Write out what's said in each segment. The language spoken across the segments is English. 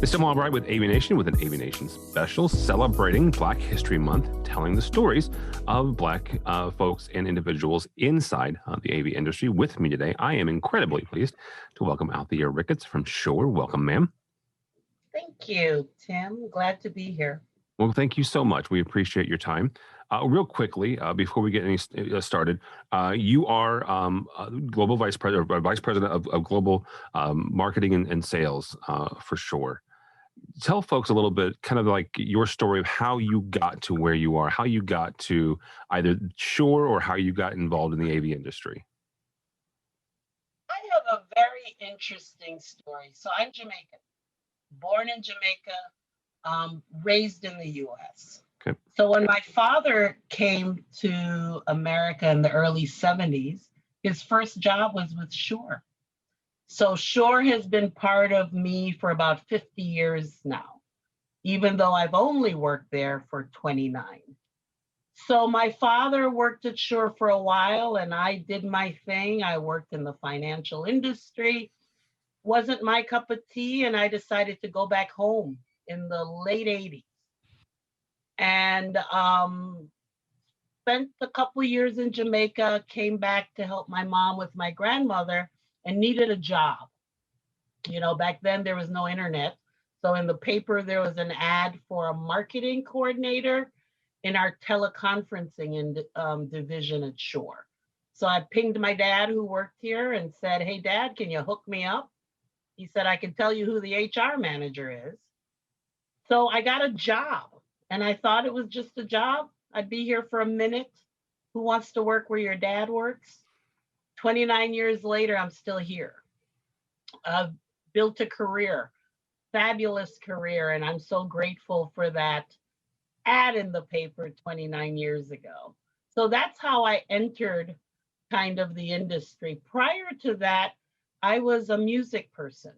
It's Tim Albright with AVNation with an AVNation special celebrating Black History Month, telling the stories of Black folks and individuals inside the AV industry. With me today, I am incredibly pleased to welcome Althea Ricketts from Shore. Welcome, ma'am. Thank you, Tim. Glad to be here. Well, thank you so much. We appreciate your time. Real quickly, before we get any started, you are global vice president, or vice president of global marketing and sales for Shore. Tell folks a little bit, kind of like your story of how you got to where you are, how you got to either Shore or how you got involved in the AV industry. I have a very interesting story. So I'm Jamaican, born in Jamaica, raised in the US. Okay. So when my father came to America in the early 70s, his first job was with Shore. So Shore has been part of me for about 50 years now, even though I've only worked there for 29. So my father worked at Shore for a while and I did my thing. I worked in the financial industry. Wasn't my cup of tea, and I decided to go back home in the late 80s. And spent a couple years in Jamaica, came back to help my mom with my grandmother, and needed a job. You know, back then there was no internet. So in the paper, there was an ad for a marketing coordinator in our teleconferencing division at Shore. So I pinged my dad who worked here and said, "Hey, Dad, can you hook me up?" He said, "I can tell you who the HR manager is." So I got a job and I thought it was just a job. I'd be here for a minute. Who wants to work where your dad works? 29 years later, I'm still here. I've built a career, fabulous career, and I'm so grateful for that ad in the paper 29 years ago. So that's how I entered kind of the industry. Prior to that, I was a music person.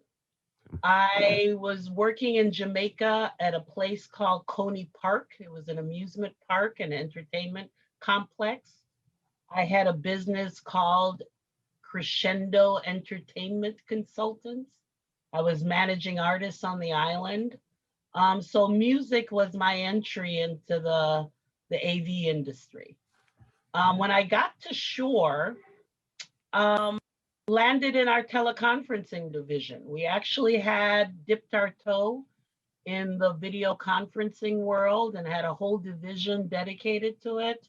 I was working in Jamaica at a place called Coney Park. It was an amusement park and entertainment complex. I had a business called Crescendo Entertainment Consultants. I was managing artists on the island. So music was my entry into the AV industry. When I got to Shore, landed in our teleconferencing division. We actually had dipped our toe in the video conferencing world and had a whole division dedicated to it.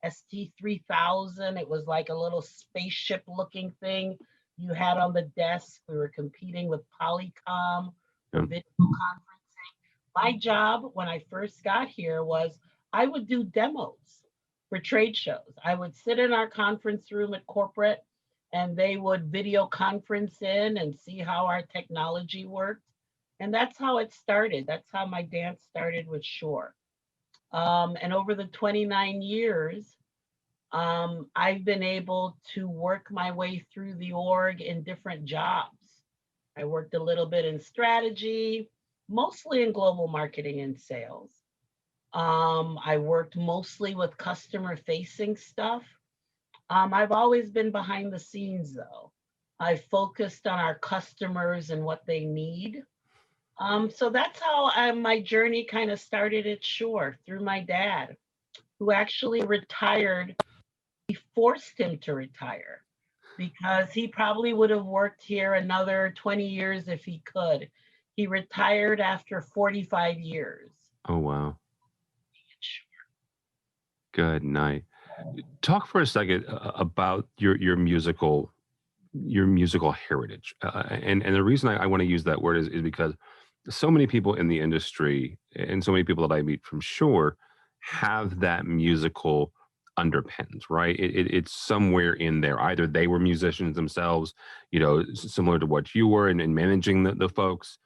ST3000, it was like a little spaceship looking thing you had on the desk. We were competing with Polycom for video conferencing. My job when I first got here was I would do demos for trade shows. I would sit in our conference room at corporate and they would video conference in and see how our technology worked. And that's how it started. That's how my dance started with Shore. And over the 29 years, I've been able to work my way through the org in different jobs. I worked a little bit in strategy, mostly in global marketing and sales. I worked mostly with customer-facing stuff. I've always been behind the scenes, though. I focused on our customers and what they need. So that's how my journey kind of started at Shore, through my dad, who actually retired. We forced him to retire because he probably would have worked here another 20 years if he could. He retired after 45 years. Oh, wow. Good night. Talk for a second about your musical heritage, and the reason I want to use that word is because so many people in the industry and so many people that I meet from Shore have that musical underpinnings, right? It's somewhere in there. Either they were musicians themselves, you know, similar to what you were, and managing the folks.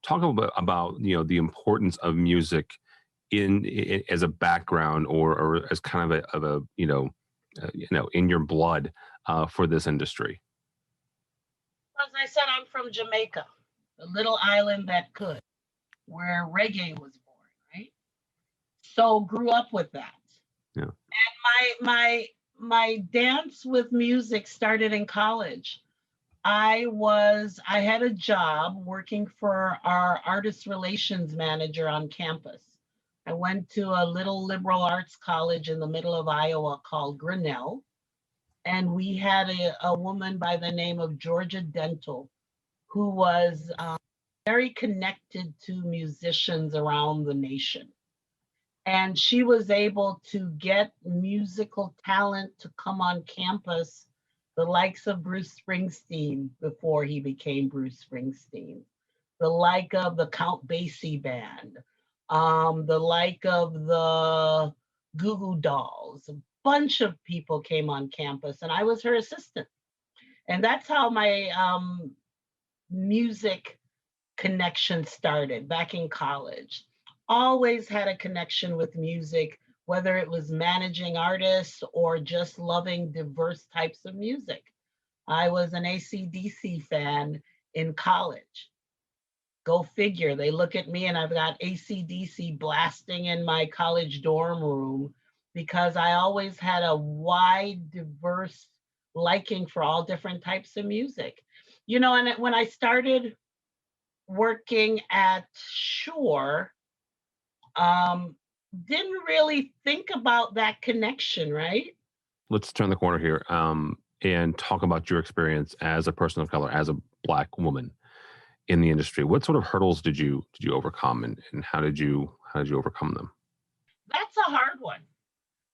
Talk a little bit about the importance of music in as a background or as kind of a in your blood for this industry. As I said, I'm from Jamaica, a little island that could, where reggae was born, right? So grew up with that. Yeah. And my dance with music started in college. I had a job working for our artist relations manager on campus. I went to a little liberal arts college in the middle of Iowa called Grinnell, and we had a woman by the name of Georgia Dental who was very connected to musicians around the nation. And she was able to get musical talent to come on campus, the likes of Bruce Springsteen before he became Bruce Springsteen, the like of the Count Basie band, the like of the Goo Goo Dolls. A bunch of people came on campus, and I was her assistant. And that's how my music connection started back in college. Always had a connection with music, whether it was managing artists or just loving diverse types of music. I was an AC/DC fan in college. Go figure. They look at me and I've got AC/DC blasting in my college dorm room because I always had a wide, diverse liking for all different types of music. And when I started working at Shore, um, didn't really think about that connection, right? Let's turn the corner here, and talk about your experience as a person of color, as a Black woman in the industry. What sort of hurdles did you overcome, and how did you overcome them? That's a hard one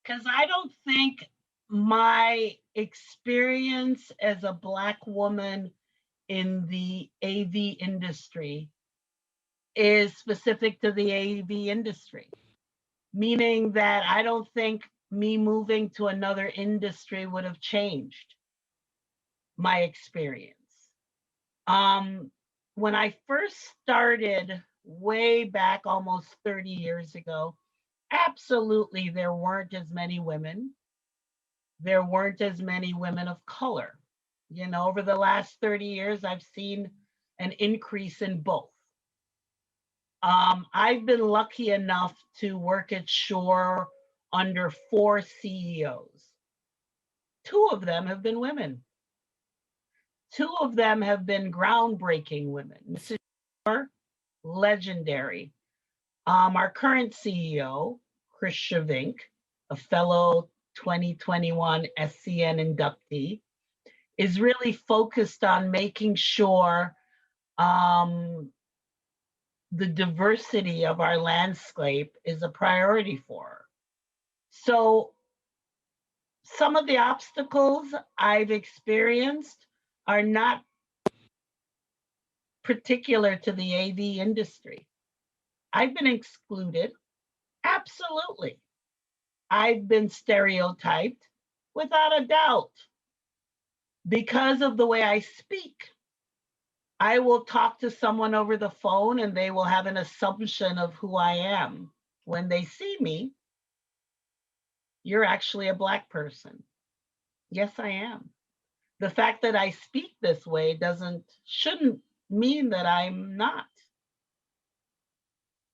because I don't think my experience as a Black woman in the AV industry is specific to the AV industry, meaning that I don't think me moving to another industry would have changed my experience. Um, when I first started way back almost 30 years ago, absolutely there weren't as many women. There weren't as many women of color. Over the last 30 years, I've seen an increase in both. I've been lucky enough to work at Shore under four CEOs. Two of them have been women. Two of them have been groundbreaking women. Mrs. Shore, legendary. Our current CEO, Chris Shavink, a fellow 2021 SCN inductee, is really focused on making sure um, the diversity of our landscape is a priority for her. So some of the obstacles I've experienced are not particular to the AV industry. I've been excluded, absolutely. I've been stereotyped, without a doubt, because of the way I speak. I will talk to someone over the phone and they will have an assumption of who I am. When they see me, you're actually a Black person. Yes, I am. The fact that I speak this way shouldn't mean that I'm not.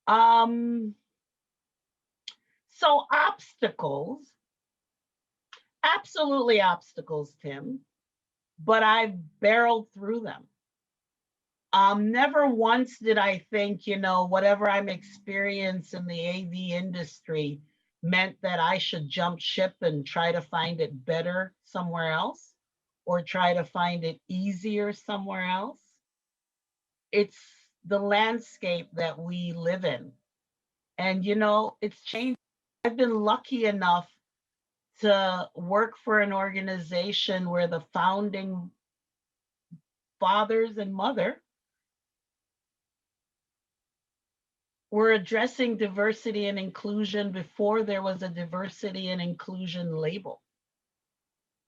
Um, so obstacles, absolutely obstacles, Tim, but I've barreled through them. Never once did I think, whatever I'm experiencing in the AV industry meant that I should jump ship and try to find it better somewhere else or try to find it easier somewhere else. It's the landscape that we live in. And, it's changed. I've been lucky enough to work for an organization where the founding fathers and mother were addressing diversity and inclusion before there was a diversity and inclusion label.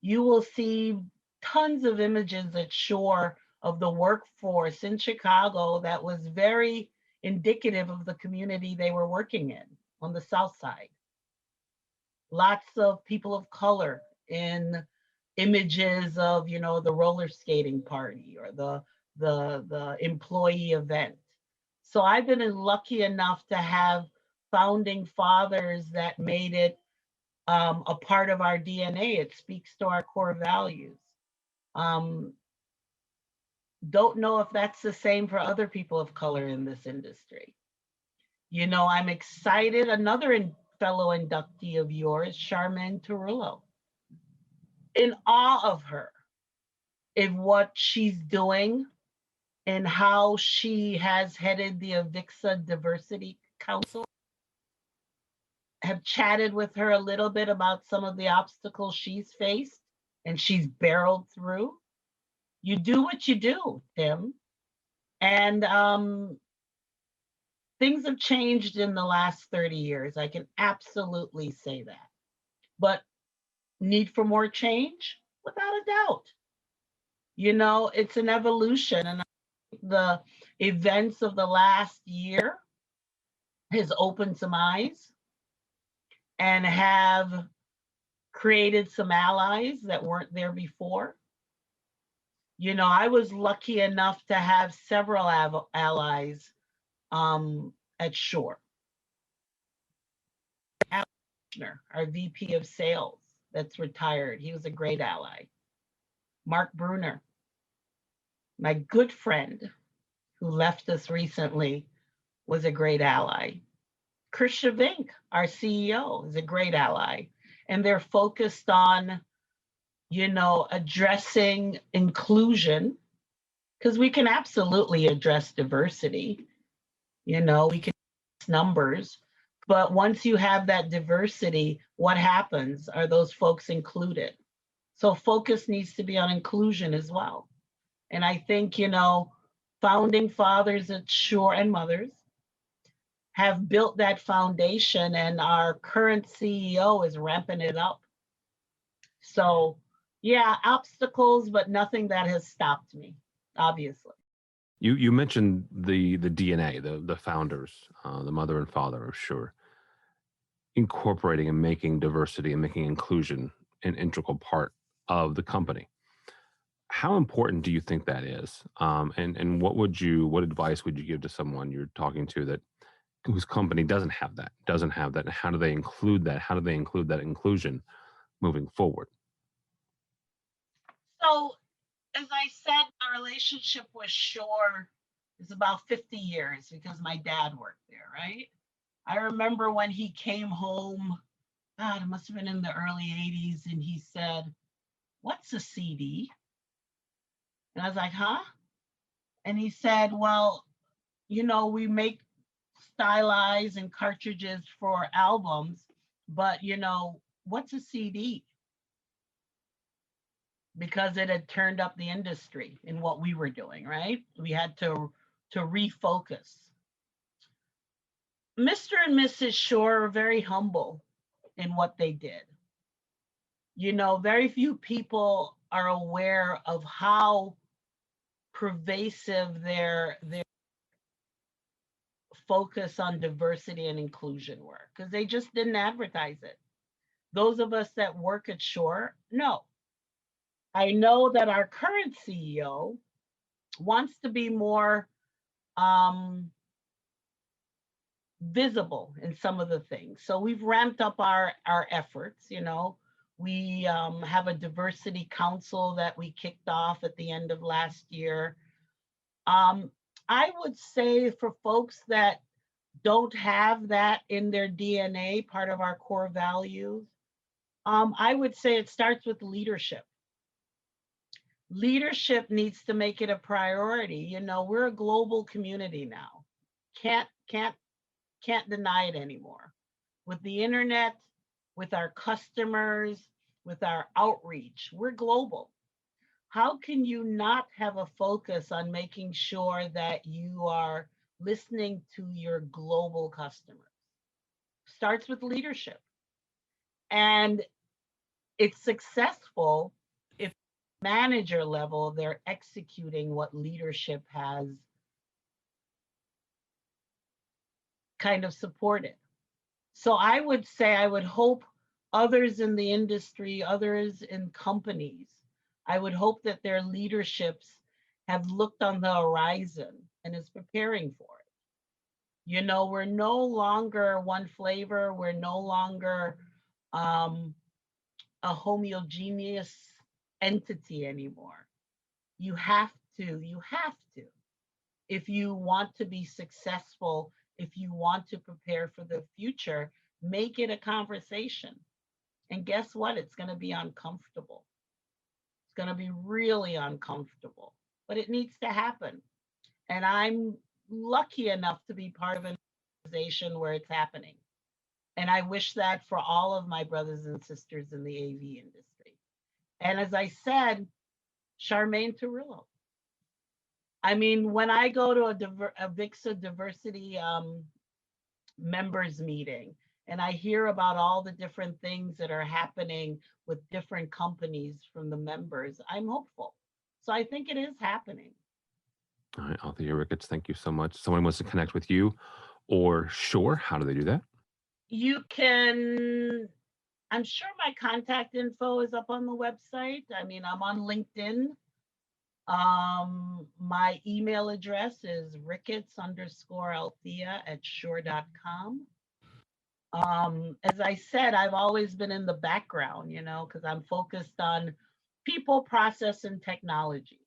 You will see tons of images at Shore of the workforce in Chicago that was very indicative of the community they were working in on the South Side. Lots of people of color in images of, the roller skating party or the employee event. So I've been lucky enough to have founding fathers that made it a part of our DNA. It speaks to our core values. Um, Don't know if that's the same for other people of color in this industry. I'm excited. Another fellow inductee of yours, Charmaine Turullo, in awe of her, in what she's doing and how she has headed the Avixa Diversity Council. Have chatted with her a little bit about some of the obstacles she's faced and she's barreled through. You do what you do, Tim. And things have changed in the last 30 years. I can absolutely say that. But need for more change? Without a doubt. It's an evolution. And the events of the last year has opened some eyes and have created some allies that weren't there before. I was lucky enough to have several allies at Shore. Our VP of sales that's retired. He was a great ally. Mark Bruner, my good friend who left us recently, was a great ally. Krisha Vink, our CEO, is a great ally. And they're focused on, addressing inclusion, because we can absolutely address diversity. We can numbers, but once you have that diversity, what happens? Are those folks included? So focus needs to be on inclusion as well. And I think, founding fathers at Shore and mothers have built that foundation, and our current CEO is ramping it up. So yeah, obstacles, but nothing that has stopped me, obviously. You mentioned the DNA, the founders, the mother and father of Shure, incorporating and making diversity and making inclusion an integral part of the company. How important do you think that is? And what advice would you give to someone you're talking to that whose company doesn't have that? And how do they include that? How do they include that inclusion moving forward? So, as I said, my relationship with Shore is about 50 years because my dad worked there, right? I remember when he came home, God, it must have been in the early 80s, and he said, "What's a CD?" And I was like, "Huh?" And he said, "Well, we make stylized and cartridges for albums, but what's a CD?" Because it had turned up the industry in what we were doing, right? We had to refocus. Mr. and Mrs. Shore are very humble in what they did. Very few people are aware of how pervasive their focus on diversity and inclusion were, because they just didn't advertise it. Those of us that work at Shore know. I know that our current CEO wants to be more visible in some of the things. So we've ramped up our efforts. We have a diversity council that we kicked off at the end of last year. I would say for folks that don't have that in their DNA, part of our core values, I would say it starts with leadership. Leadership needs to make it a priority. We're a global community now. Can't deny it anymore. With the internet, with our customers, with our outreach, we're global. How can you not have a focus on making sure that you are listening to your global customers? Starts with leadership. And it's successful if manager level, they're executing what leadership has kind of supported. So I would say, I would hope others in the industry, others in companies, I would hope that their leaderships have looked on the horizon and is preparing for it. We're no longer one flavor. We're no longer a homogeneous entity anymore. You have to, you have to. If you want to be successful, if you want to prepare for the future, make it a conversation. And guess what? It's going to be uncomfortable. It's going to be really uncomfortable, but it needs to happen. And I'm lucky enough to be part of an organization where it's happening. And I wish that for all of my brothers and sisters in the AV industry. And as I said, Charmaine Turillo. I mean, when I go to a VIXA diversity members meeting and I hear about all the different things that are happening with different companies from the members, I'm hopeful. So I think it is happening. All right, Althea Ricketts, thank you so much. Someone wants to connect with you or Shure, how do they do that? You can, I'm sure my contact info is up on the website. I mean, I'm on LinkedIn. My email address is ricketts_Althea@shure.com. As I said, I've always been in the background, because I'm focused on people, process, and technology.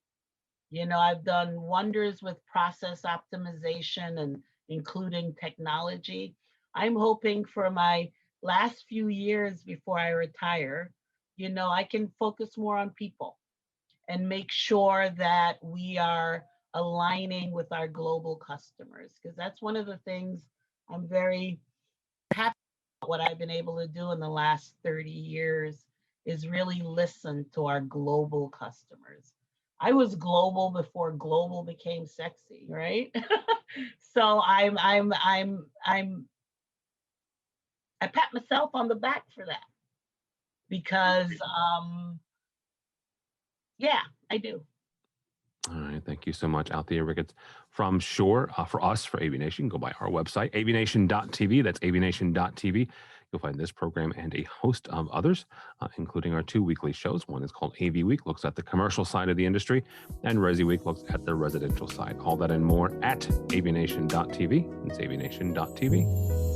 I've done wonders with process optimization and including technology. I'm hoping for my last few years before I retire, I can focus more on people and make sure that we are aligning with our global customers, because that's one of the things I'm very happy about what I've been able to do in the last 30 years is really listen to our global customers. I was global before global became sexy, right? So I pat myself on the back for that because yeah, I do. All right, thank you so much, Althea Ricketts from Shure. For us, for AVNation, go by our website, avnation.tv. That's avnation.tv. You'll find this program and a host of others, including our 2 weekly shows. One is called AV Week, looks at the commercial side of the industry, and Resi Week looks at the residential side. All that and more at avnation.tv. It's avnation.tv.